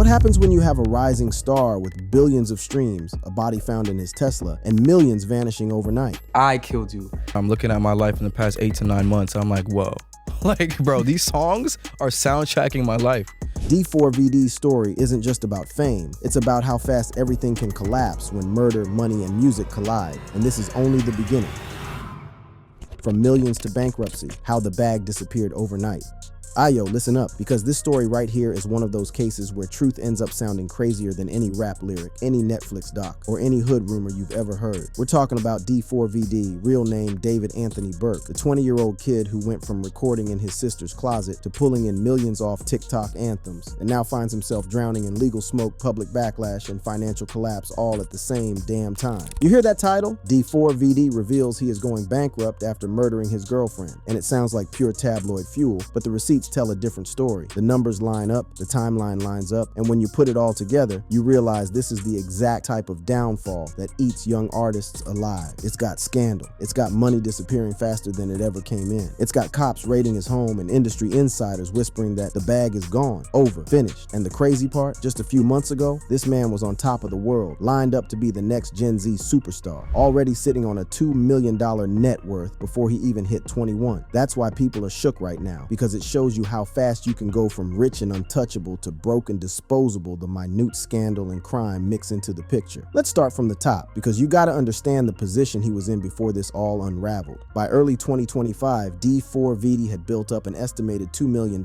What happens when you have a rising star with billions of streams, a body found in his Tesla, and millions vanishing overnight? I killed you. I'm looking at my life in the past 8 to 9 months. I'm like, whoa. Like, bro, these songs are soundtracking my life. D4vd's story isn't just about fame. It's about how fast everything can collapse when murder, money, and music collide. And this is only the beginning. From millions to bankruptcy, how the bag disappeared overnight. Ayo, listen up, because this story right here is one of those cases where truth ends up sounding crazier than any rap lyric, any Netflix doc, or any hood rumor you've ever heard. We're talking about D4vd, real name David Anthony Burke, the 20-year-old kid who went from recording in his sister's closet to pulling in millions off TikTok anthems, and now finds himself drowning in legal smoke, public backlash, and financial collapse all at the same damn time. You hear that title? D4vd reveals he is going bankrupt after murdering his girlfriend, and it sounds like pure tabloid fuel, but the receipts tell a different story. The numbers line up, the timeline lines up, and when you put it all together, you realize this is the exact type of downfall that eats young artists alive. It's got scandal. It's got money disappearing faster than it ever came in. It's got cops raiding his home and industry insiders whispering that the bag is gone, over, finished. And the crazy part, just a few months ago, this man was on top of the world, lined up to be the next Gen Z superstar, already sitting on a $2 million net worth before he even hit 21. That's why people are shook right now, because it shows you how fast you can go from rich and untouchable to broke and disposable. The minute scandal and crime mix into the picture. Let's start from the top, because you gotta understand the position he was in before this all unraveled. By early 2025, D4vd had built up an estimated $2 million.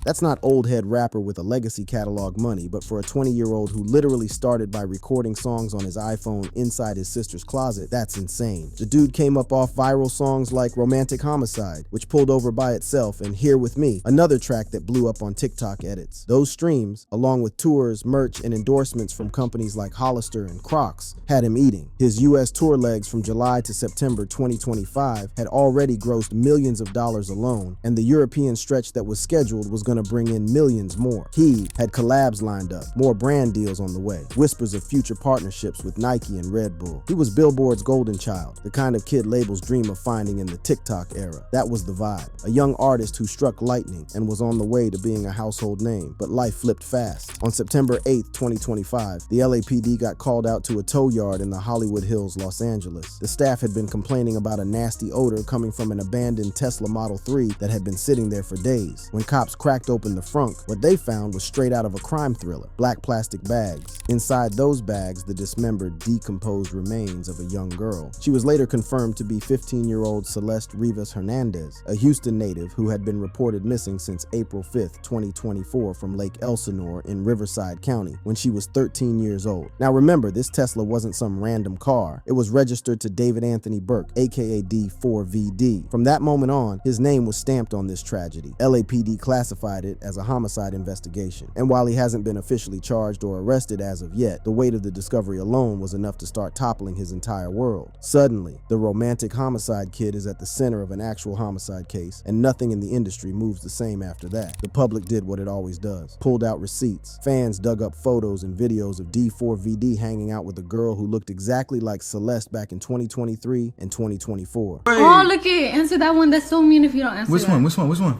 That's not old head rapper with a legacy catalog money, but for a 20-year-old who literally started by recording songs on his iPhone inside his sister's closet, that's insane. The dude came up off viral songs like Romantic Homicide, which pulled over by itself, and Here With Me, another track that blew up on TikTok edits. Those streams, along with tours, merch, and endorsements from companies like Hollister and Crocs, had him eating. His US tour legs from July to September 2025 had already grossed millions of dollars alone, and the European stretch that was scheduled was gonna bring in millions more. He had collabs lined up, more brand deals on the way, whispers of future partnerships with Nike and Red Bull. He was Billboard's golden child, the kind of kid labels dream of finding in the TikTok era. That was the vibe. A young artist who struck lightning and was on the way to being a household name, but life flipped fast. On September 8th, 2025, the LAPD got called out to a tow yard in the Hollywood Hills, Los Angeles. The staff had been complaining about a nasty odor coming from an abandoned Tesla Model 3 that had been sitting there for days. When cops cracked open the frunk, what they found was straight out of a crime thriller, black plastic bags. Inside those bags, the dismembered, decomposed remains of a young girl. She was later confirmed to be 15-year-old Celeste Rivas Hernandez, a Houston native who had been reported missing since April 5th, 2024 from Lake Elsinore in Riverside County when she was 13 years old. Now remember, this Tesla wasn't some random car. It was registered to David Anthony Burke, aka D4vd. From that moment on, his name was stamped on this tragedy. LAPD classified it as a homicide investigation. And while he hasn't been officially charged or arrested as of yet, the weight of the discovery alone was enough to start toppling his entire world. Suddenly, the romantic homicide kid is at the center of an actual homicide case, and nothing in the industry moves the same after that. The public did what it always does, pulled out receipts. Fans dug up photos and videos of D4vd hanging out with a girl who looked exactly like Celeste back in 2023 and 2024. Oh, look it. Answer that one. That's so mean if you don't answer Which that. Which one?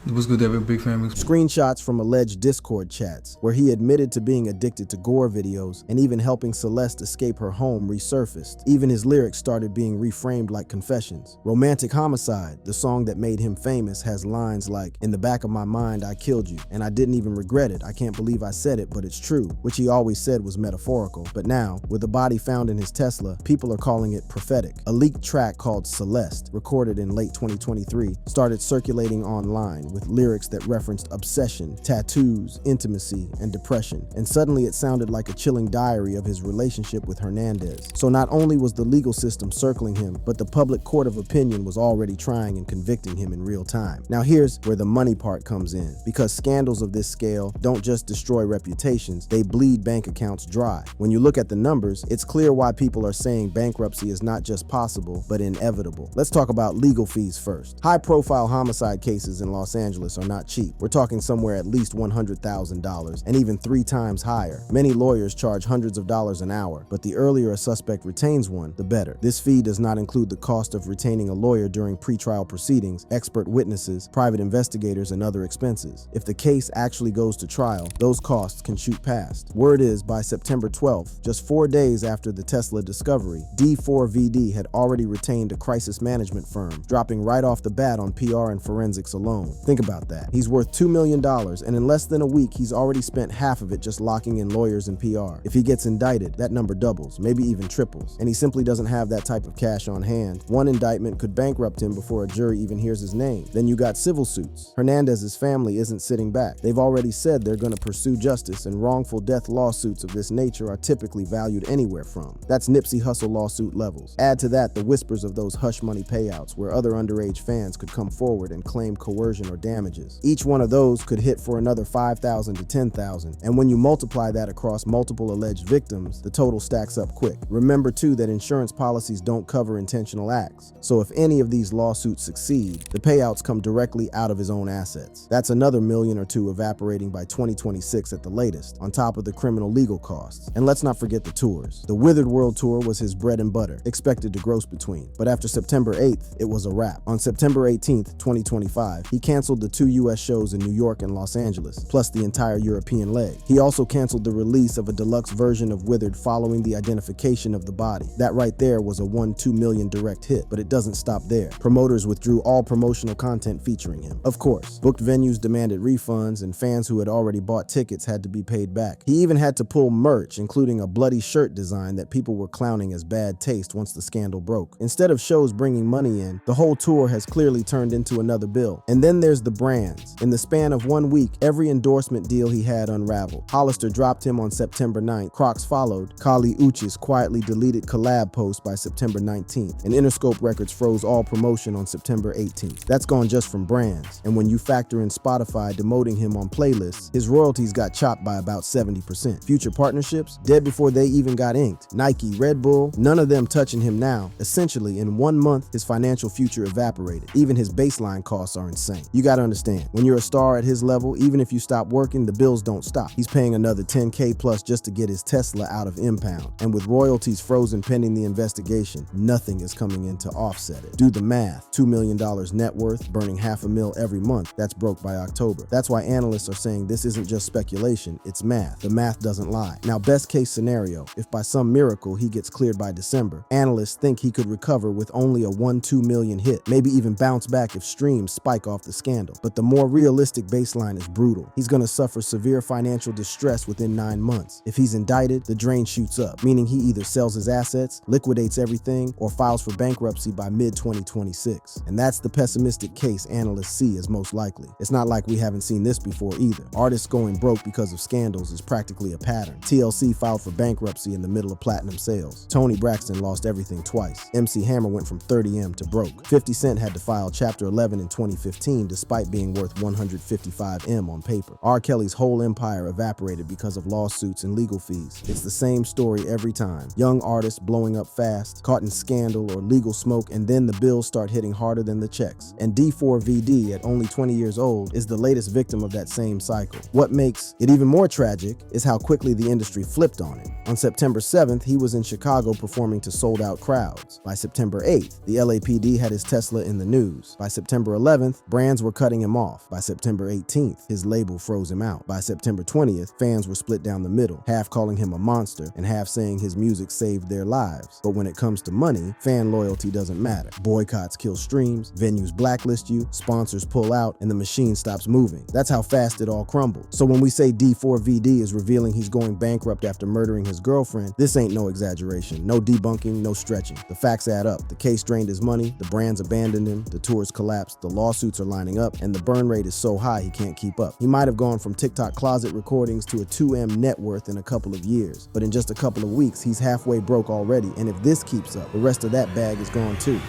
What's good, David? Big fan. Screenshots from alleged Discord chats where he admitted to being addicted to gore videos and even helping Celeste escape her home resurfaced. Even his lyrics started being reframed like confessions. Romantic Homicide, the song that made him famous, has lines like, "In the back of my mind, I killed you, and I didn't even regret it. I can't believe I said it, but it's true," which he always said was metaphorical. But now, with the body found in his Tesla, people are calling it prophetic. A leaked track called Celeste, recorded in late 2023, started circulating online with lyrics that referenced obsession, tattoos, intimacy, and depression. And suddenly it sounded like a chilling diary of his relationship with Hernandez. So not only was the legal system circling him, but the public court of opinion was already trying and convicting him in real time. Now here's where the money part comes in, because scandals of this scale don't just destroy reputations, they bleed bank accounts dry. When you look at the numbers, it's clear why people are saying bankruptcy is not just possible, but inevitable. Let's talk about legal fees first. High-profile homicide cases in Los Angeles Angeles are not cheap. We're talking somewhere at least $100,000 and even 3 times higher. Many lawyers charge hundreds of dollars an hour, but the earlier a suspect retains one, the better. This fee does not include the cost of retaining a lawyer during pretrial proceedings, expert witnesses, private investigators, and other expenses. If the case actually goes to trial, those costs can shoot past. Word is, by September 12th, just 4 days after the Tesla discovery, D4vd had already retained a crisis management firm, dropping right off the bat on PR and forensics alone. Think about that. He's worth $2 million, and in less than a week, he's already spent half of it just locking in lawyers and PR. If he gets indicted, that number doubles, maybe even triples, and he simply doesn't have that type of cash on hand. One indictment could bankrupt him before a jury even hears his name. Then you got civil suits. Hernandez's family isn't sitting back. They've already said they're going to pursue justice, and wrongful death lawsuits of this nature are typically valued anywhere from. That's Nipsey Hussle lawsuit levels. Add to that the whispers of those hush money payouts where other underage fans could come forward and claim coercion or damages. Each one of those could hit for another $5,000 to $10,000, and when you multiply that across multiple alleged victims, the total stacks up quick. Remember too that insurance policies don't cover intentional acts, so if any of these lawsuits succeed, the payouts come directly out of his own assets. That's another million or two evaporating by 2026 at the latest, on top of the criminal legal costs. And let's not forget the tours. The Withered World Tour was his bread and butter, expected to gross between, but after September 8th, it was a wrap. On September 18th, 2025, he canceled the 2 US shows in New York and Los Angeles, plus the entire European leg. He also canceled the release of a deluxe version of Withered following the identification of the body. That right there was a 1-2 million direct hit, but it doesn't stop there. Promoters withdrew all promotional content featuring him. Of course, booked venues demanded refunds, and fans who had already bought tickets had to be paid back. He even had to pull merch, including a bloody shirt design that people were clowning as bad taste once the scandal broke. Instead of shows bringing money in, the whole tour has clearly turned into another bill. And then there's the brands. In the span of 1 week, every endorsement deal he had unraveled. Hollister dropped him on September 9th, Crocs followed, Kali Uchis quietly deleted collab posts by September 19th, and Interscope Records froze all promotion on September 18th. That's gone just from brands, and when you factor in Spotify demoting him on playlists, his royalties got chopped by about 70%. Future partnerships, dead before they even got inked. Nike, Red Bull, none of them touching him now. Essentially, in 1 month, his financial future evaporated. Even his baseline costs are insane. You gotta understand, when you're a star at his level, even if you stop working, the bills don't stop. He's paying another 10K plus just to get his Tesla out of impound. And with royalties frozen pending the investigation, nothing is coming in to offset it. Do the math. $2 million net worth, burning $500,000 every month. That's broke by October. That's why analysts are saying this isn't just speculation, it's math. The math doesn't lie. Now, best case scenario, if by some miracle he gets cleared by December, analysts think he could recover with only a 1-2 million hit, maybe even bounce back if streams spike off the scandal. But the more realistic baseline is brutal. He's gonna suffer severe financial distress within 9 months. If he's indicted, the drain shoots up, meaning he either sells his assets, liquidates everything, or files for bankruptcy by mid-2026. And that's the pessimistic case analysts see as most likely. It's not like we haven't seen this before either. Artists going broke because of scandals is practically a pattern. TLC filed for bankruptcy in the middle of platinum sales. Toni Braxton lost everything twice. MC Hammer went from 30M to broke. 50 Cent had to file Chapter 11 in 2015 despite being worth 155M on paper. R. Kelly's whole empire evaporated because of lawsuits and legal fees. It's the same story every time. Young artists blowing up fast, caught in scandal or legal smoke, and then the bills start hitting harder than the checks. And D4vd, at only 20 years old, is the latest victim of that same cycle. What makes it even more tragic is how quickly the industry flipped on him. On September 7th, he was in Chicago performing to sold-out crowds. By September 8th, the LAPD had his Tesla in the news. By September 11th, brands were cutting him off. By September 18th, his label froze him out. By September 20th, fans were split down the middle, half calling him a monster and half saying his music saved their lives. But when it comes to money, fan loyalty doesn't matter. Boycotts kill streams, venues blacklist you, sponsors pull out, and the machine stops moving. That's how fast it all crumbled. So when we say D4vd is revealing he's going bankrupt after murdering his girlfriend, this ain't no exaggeration, no debunking, no stretching. The facts add up. The case drained his money, the brands abandoned him, the tours collapsed, the lawsuits are lining up, and the burn rate is so high he can't keep up. He might have gone from TikTok closet recordings to a 2M net worth in a couple of years, but in just a couple of weeks, he's halfway broke already, and if this keeps up, the rest of that bag is gone too.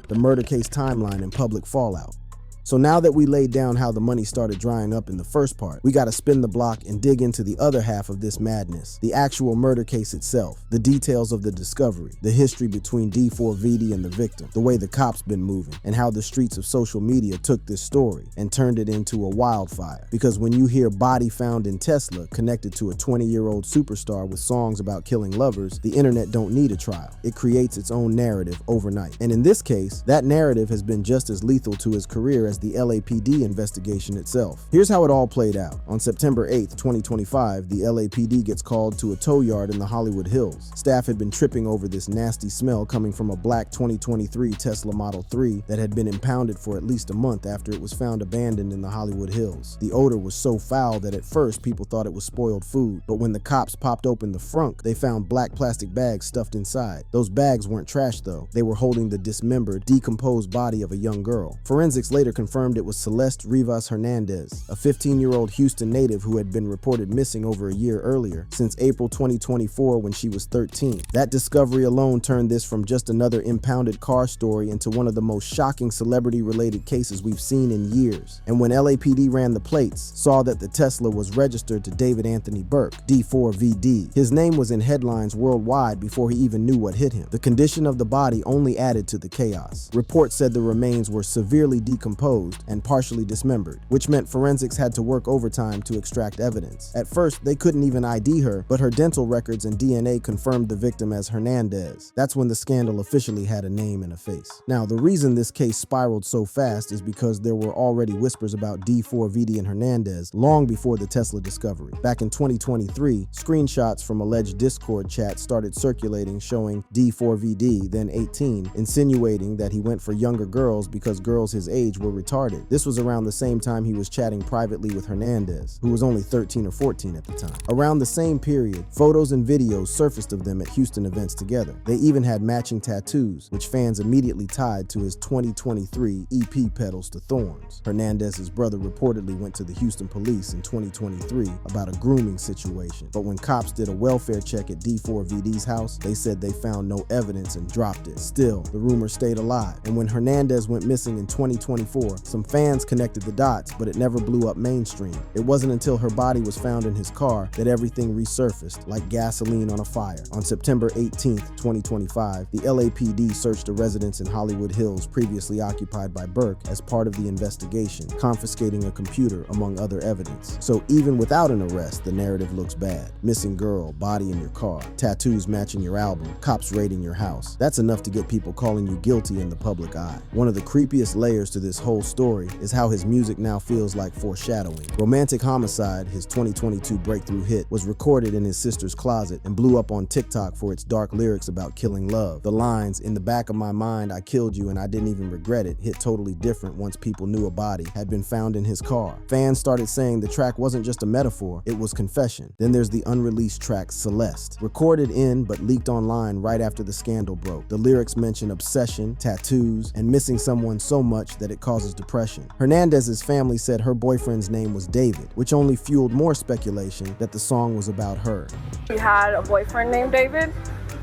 The murder case timeline and public fallout. So now that we laid down how the money started drying up in the first part, we gotta spin the block and dig into the other half of this madness, the actual murder case itself, the details of the discovery, the history between D4vd and the victim, the way the cops been moving, and how the streets of social media took this story and turned it into a wildfire. Because when you hear body found in Tesla connected to a 20-year-old superstar with songs about killing lovers, the internet don't need a trial. It creates its own narrative overnight. And in this case, that narrative has been just as lethal to his career as the LAPD investigation itself. Here's how it all played out. On September 8th, 2025, the LAPD gets called to a tow yard in the Hollywood Hills. Staff had been tripping over this nasty smell coming from a black 2023 Tesla Model 3 that had been impounded for at least a month after it was found abandoned in the Hollywood Hills. The odor was so foul that at first people thought it was spoiled food, but when the cops popped open the frunk, they found black plastic bags stuffed inside. Those bags weren't trash though. They were holding the dismembered, decomposed body of a young girl. Forensics later confirmed it was Celeste Rivas Hernandez, a 15-year-old Houston native who had been reported missing over a year earlier, since April 2024 when she was 13. That discovery alone turned this from just another impounded car story into one of the most shocking celebrity-related cases we've seen in years. And when LAPD ran the plates, saw that the Tesla was registered to David Anthony Burke, D4vd. His name was in headlines worldwide before he even knew what hit him. The condition of the body only added to the chaos. Reports said the remains were severely decomposed and partially dismembered, which meant forensics had to work overtime to extract evidence. At first, they couldn't even ID her, but her dental records and DNA confirmed the victim as Hernandez. That's when the scandal officially had a name and a face. Now, the reason this case spiraled so fast is because there were already whispers about D4vd and Hernandez long before the Tesla discovery. Back in 2023, screenshots from alleged Discord chats started circulating showing D4vd, then 18, insinuating that he went for younger girls because girls his age were retarded. This was around the same time he was chatting privately with Hernandez, who was only 13 or 14 at the time. Around the same period, photos and videos surfaced of them at Houston events together. They even had matching tattoos, which fans immediately tied to his 2023 EP Petals to Thorns. Hernandez's brother reportedly went to the Houston police in 2023 about a grooming situation, but when cops did a welfare check at D4vd's house, they said they found no evidence and dropped it. Still, the rumor stayed alive, and when Hernandez went missing in 2024, some fans connected the dots, but it never blew up mainstream. It wasn't until her body was found in his car that everything resurfaced, like gasoline on a fire. On September 18th, 2025, the LAPD searched a residence in Hollywood Hills previously occupied by Burke as part of the investigation, confiscating a computer among other evidence. So even without an arrest, the narrative looks bad. Missing girl, body in your car, tattoos matching your album, cops raiding your house. That's enough to get people calling you guilty in the public eye. One of the creepiest layers to this whole story is how his music now feels like foreshadowing. Romantic Homicide, his 2022 breakthrough hit, was recorded in his sister's closet and blew up on TikTok for its dark lyrics about killing love. The lines, "In the back of my mind, I killed you and I didn't even regret it," hit totally different once people knew a body had been found in his car. Fans started saying the track wasn't just a metaphor, it was confession. Then there's the unreleased track Celeste, recorded in but leaked online right after the scandal broke. The lyrics mention obsession, tattoos, and missing someone so much that it causes depression. Hernandez's family said her boyfriend's name was David, which only fueled more speculation that the song was about her. She had a boyfriend named David,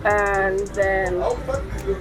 and then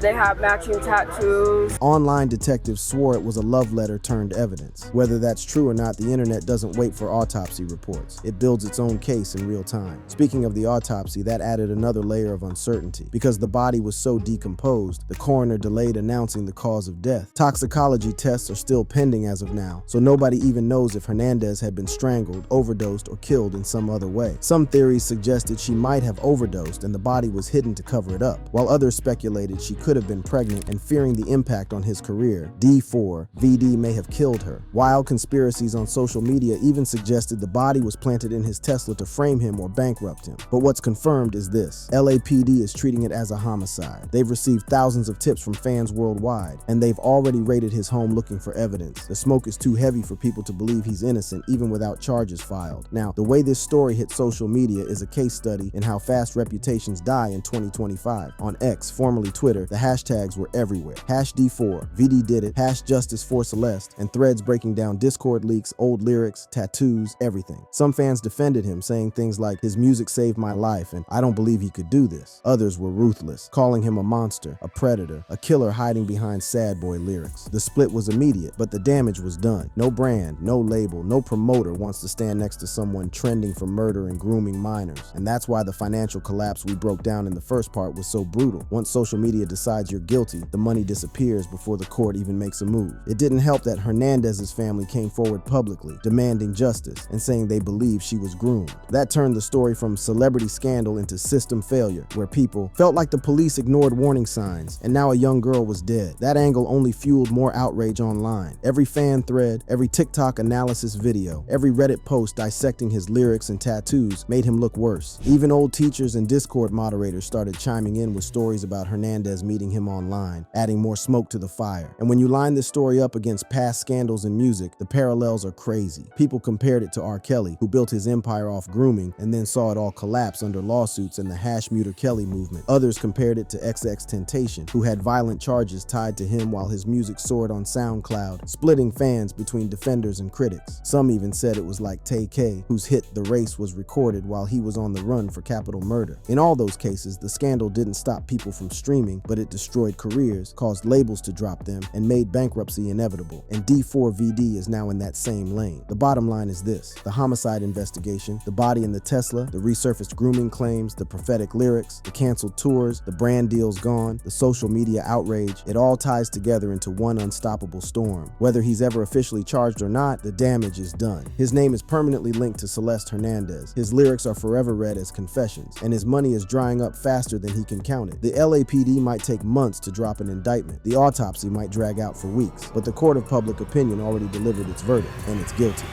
they have matching tattoos. Online detectives swore it was a love letter turned evidence. Whether that's true or not, the internet doesn't wait for autopsy reports. It builds its own case in real time. Speaking of the autopsy, that added another layer of uncertainty. Because the body was so decomposed, the coroner delayed announcing the cause of death. Toxicology tests are still pending as of now, so nobody even knows if Hernandez had been strangled, overdosed, or killed in some other way. Some theories suggested she might have overdosed and the body was hidden to cover it up, while others speculated she could have been pregnant and fearing the impact on his career, D4vd may have killed her. Wild conspiracies on social media even suggested the body was planted in his Tesla to frame him or bankrupt him. But what's confirmed is this: LAPD is treating it as a homicide. They've received thousands of tips from fans worldwide, and they've already raided his home looking for evidence. The smoke is too heavy for people to believe he's innocent even without charges filed. Now, the way this story hit social media is a case study in how fast reputations die in 2020. 2025. On X, formerly Twitter, the hashtags were everywhere. #D4, VD did it, #Justice for Celeste, and threads breaking down Discord leaks, old lyrics, tattoos, everything. Some fans defended him, saying things like, his music saved my life, and I don't believe he could do this. Others were ruthless, calling him a monster, a predator, a killer hiding behind sad boy lyrics. The split was immediate, but the damage was done. No brand, no label, no promoter wants to stand next to someone trending for murder and grooming minors. And that's why the financial collapse we broke down in the first part was so brutal. Once social media decides you're guilty, the money disappears before the court even makes a move. It didn't help that Hernandez's family came forward publicly, demanding justice and saying they believe she was groomed. That turned the story from celebrity scandal into system failure, where people felt like the police ignored warning signs, and now a young girl was dead. That angle only fueled more outrage online. Every fan thread, every TikTok analysis video, every Reddit post dissecting his lyrics and tattoos made him look worse. Even old teachers and Discord moderators started chiming in with stories about Hernandez meeting him online, adding more smoke to the fire. And when you line this story up against past scandals in music, the parallels are crazy. People compared it to R. Kelly, who built his empire off grooming and then saw it all collapse under lawsuits and the #MuterKelly movement. Others compared it to XXXTentacion, who had violent charges tied to him while his music soared on SoundCloud, splitting fans between defenders and critics. Some even said it was like Tay K, whose hit The Race was recorded while he was on the run for capital murder. In all those cases, the scandal didn't stop people from streaming, but it destroyed careers, caused labels to drop them, and made bankruptcy inevitable. And D4vd is now in that same lane. The bottom line is this: the homicide investigation, the body in the Tesla, the resurfaced grooming claims, the prophetic lyrics, the canceled tours, the brand deals gone, the social media outrage, it all ties together into one unstoppable storm. Whether he's ever officially charged or not, the damage is done. His name is permanently linked to Celeste Hernandez. His lyrics are forever read as confessions, and his money is drying up faster than he can count it. The LAPD might take months to drop an indictment. The autopsy might drag out for weeks, but the court of public opinion already delivered its verdict, and it's guilty.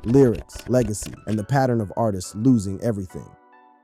Lyrics, legacy, and the pattern of artists losing everything.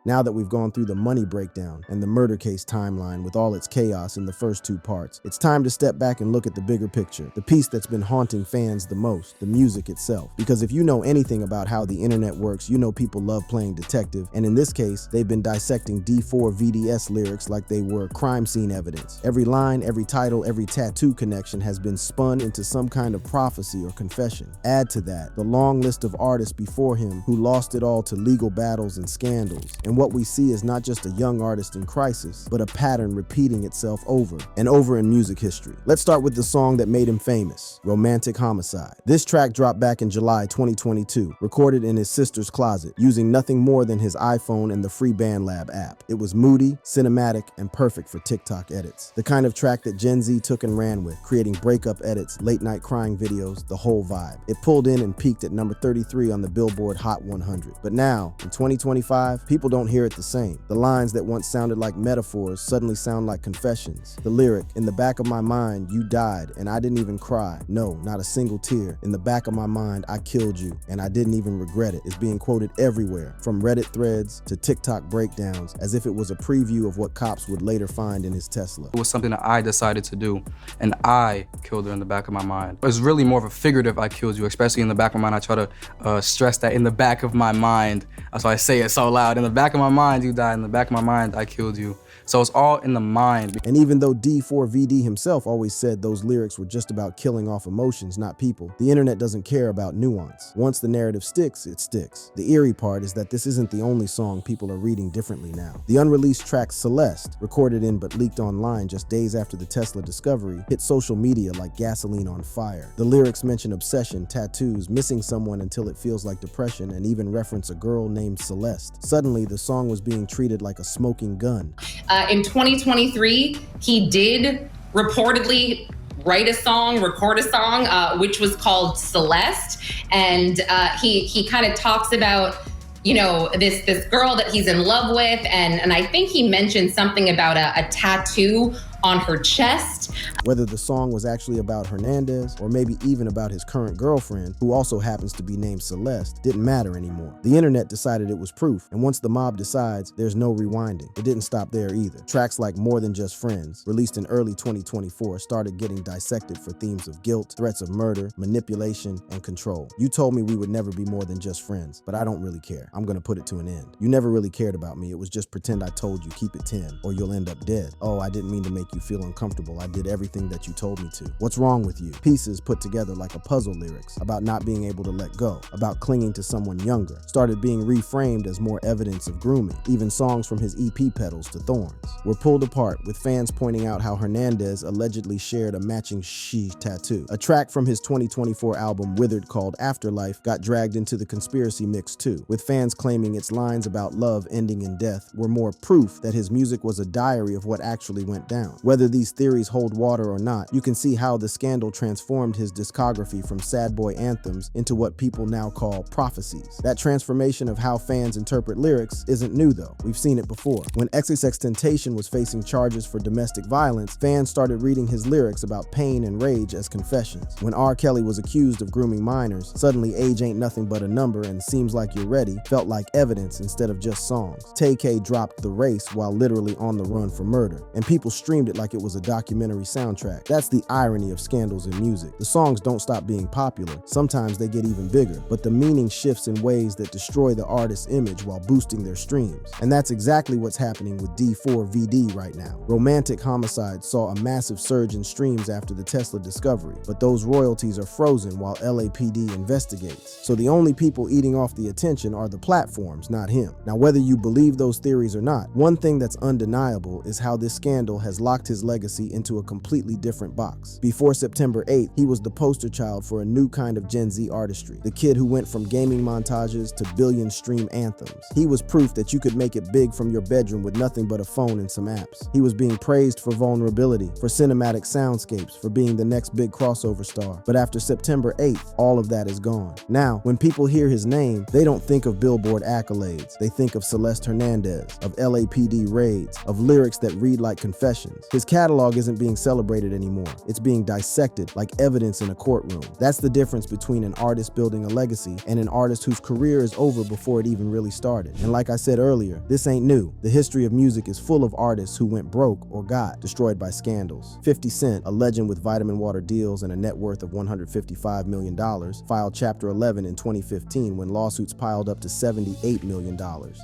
Now that we've gone through the money breakdown and the murder case timeline with all its chaos in the first two parts, it's time to step back and look at the bigger picture, the piece that's been haunting fans the most, the music itself. Because if you know anything about how the internet works, you know people love playing detective, and in this case, they've been dissecting D4vd's lyrics like they were crime scene evidence. Every line, every title, every tattoo connection has been spun into some kind of prophecy or confession. Add to that the long list of artists before him who lost it all to legal battles and scandals. And what we see is not just a young artist in crisis, but a pattern repeating itself over and over in music history. Let's start with the song that made him famous, Romantic Homicide. This track dropped back in July 2022, recorded in his sister's closet, using nothing more than his iPhone and the free BandLab app. It was moody, cinematic, and perfect for TikTok edits. The kind of track that Gen Z took and ran with, creating breakup edits, late night crying videos, the whole vibe. It pulled in and peaked at number 33 on the Billboard Hot 100. But now, in 2025, people don't hear it the same. The lines that once sounded like metaphors suddenly sound like confessions. The lyric, "In the back of my mind, you died, and I didn't even cry. No, not a single tear. In the back of my mind, I killed you, and I didn't even regret it," is being quoted everywhere, from Reddit threads to TikTok breakdowns, as if it was a preview of what cops would later find in his Tesla. It was something that I decided to do, and I killed her in the back of my mind. It was really more of a figurative "I killed you," especially in the back of my mind. I try to stress that in the back of my mind. That's why I say it so loud. In the back of my mind, you died. In the back of my mind, I killed you. So it's all in the mind. And even though D4vd himself always said those lyrics were just about killing off emotions, not people, the internet doesn't care about nuance. Once the narrative sticks, it sticks. The eerie part is that this isn't the only song people are reading differently now. The unreleased track Celeste, recorded in but leaked online just days after the Tesla discovery, hit social media like gasoline on fire. The lyrics mention obsession, tattoos, missing someone until it feels like depression, and even reference a girl named Celeste. Suddenly, the song was being treated like a smoking gun. In 2023, he did reportedly record a song, which was called Celeste. And he kind of talks about, you know, this girl that he's in love with. And I think he mentioned something about a tattoo on her chest. Whether the song was actually about Hernandez or maybe even about his current girlfriend, who also happens to be named Celeste, didn't matter anymore. The internet decided it was proof, and once the mob decides, there's no rewinding. It didn't stop there either. Tracks like More Than Just Friends, released in early 2024, started getting dissected for themes of guilt, threats of murder, manipulation, and control. You told me we would never be more than just friends, but I don't really care. I'm gonna put it to an end. You never really cared about me. It was just pretend I told you keep it 10 or you'll end up dead. Oh, I didn't mean to make you feel uncomfortable. I did everything that you told me to. What's wrong with you? Pieces put together like a puzzle lyrics about not being able to let go, about clinging to someone younger, started being reframed as more evidence of grooming. Even songs from his EP Petals to Thorns were pulled apart, with fans pointing out how Hernandez allegedly shared a matching she tattoo. A track from his 2024 album Withered called Afterlife got dragged into the conspiracy mix too, with fans claiming its lines about love ending in death were more proof that his music was a diary of what actually went down. Whether these theories hold water or not, you can see how the scandal transformed his discography from sad boy anthems into what people now call prophecies. That transformation of how fans interpret lyrics isn't new though. We've seen it before. When XXXTentacion was facing charges for domestic violence, fans started reading his lyrics about pain and rage as confessions. When R. Kelly was accused of grooming minors, suddenly Age Ain't Nothing But a Number and Seems Like You're Ready felt like evidence instead of just songs. Tay-K dropped The Race while literally on the run for murder, and people streamed it like it was a documentary soundtrack. That's the irony of scandals in music. The songs don't stop being popular. Sometimes they get even bigger, but the meaning shifts in ways that destroy the artist's image while boosting their streams. And that's exactly what's happening with D4vd right now. Romantic Homicide saw a massive surge in streams after the Tesla discovery, but those royalties are frozen while LAPD investigates. So the only people eating off the attention are the platforms, not him. Now, whether you believe those theories or not, one thing that's undeniable is how this scandal has locked his legacy into a completely different box. Before September 8th, he was the poster child for a new kind of Gen Z artistry, the kid who went from gaming montages to billion-stream anthems. He was proof that you could make it big from your bedroom with nothing but a phone and some apps. He was being praised for vulnerability, for cinematic soundscapes, for being the next big crossover star. But after September 8th, all of that is gone. Now, when people hear his name, they don't think of Billboard accolades. They think of Celeste Hernandez, of LAPD raids, of lyrics that read like confessions. His catalog isn't being celebrated anymore. It's being dissected like evidence in a courtroom. That's the difference between an artist building a legacy and an artist whose career is over before it even really started. And like I said earlier, this ain't new. The history of music is full of artists who went broke or got destroyed by scandals. 50 Cent, a legend with vitamin water deals and a net worth of $155 million, filed Chapter 11 in 2015 when lawsuits piled up to $78 million.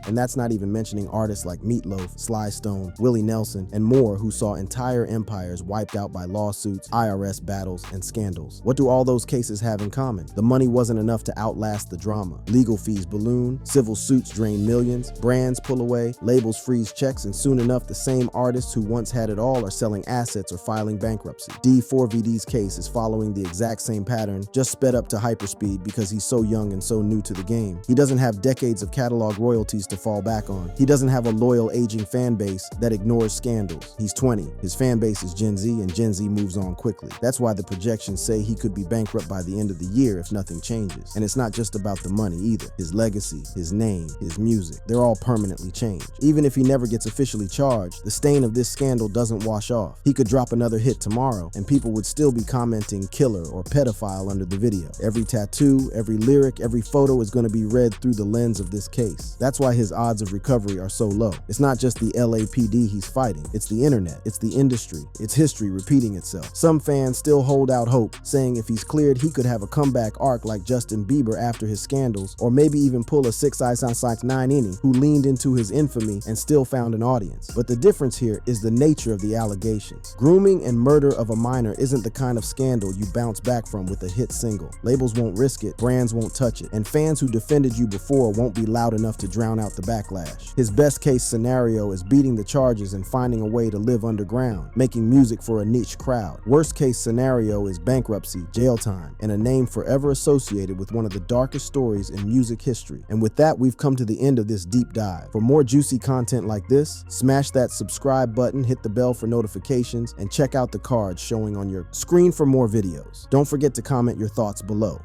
And that's not even mentioning artists like Meatloaf, Sly Stone, Willie Nelson, and more who saw entire empires wiped out by lawsuits, IRS battles, and scandals. What do all those cases have in common? The money wasn't enough to outlast the drama. Legal fees balloon, civil suits drain millions, brands pull away, labels freeze checks, and soon enough the same artists who once had it all are selling assets or filing bankruptcy. D4vd's case is following the exact same pattern, just sped up to hyperspeed because he's so young and so new to the game. He doesn't have decades of catalog royalties to fall back on. He doesn't have a loyal aging fan base that ignores scandals. He's 20. His fan base is Gen Z, and Gen Z moves on quickly. That's why the projections say he could be bankrupt by the end of the year if nothing changes. And it's not just about the money either. His legacy, his name, his music, they're all permanently changed. Even if he never gets officially charged, the stain of this scandal doesn't wash off. He could drop another hit tomorrow, and people would still be commenting killer or pedophile under the video. Every tattoo, every lyric, every photo is going to be read through the lens of this case. That's why his odds of recovery are so low. It's not just the LAPD he's fighting. It's the internet. It's the industry. It's history repeating itself. Some fans still hold out hope, saying if he's cleared, he could have a comeback arc like Justin Bieber after his scandals, or maybe even pull a 6 Ice on Sykes 9 inning who leaned into his infamy and still found an audience. But the difference here is the nature of the allegations. Grooming and murder of a minor isn't the kind of scandal you bounce back from with a hit single. Labels won't risk it, brands won't touch it, and fans who defended you before won't be loud enough to drown out the backlash. His best case scenario is beating the charges and finding a way to live underground, making music for a niche crowd. Worst case scenario is bankruptcy, jail time, and a name forever associated with one of the darkest stories in music history. And with that, we've come to the end of this deep dive. For more juicy content like this, smash that subscribe button, hit the bell for notifications, and check out the cards showing on your screen for more videos. Don't forget to comment your thoughts below.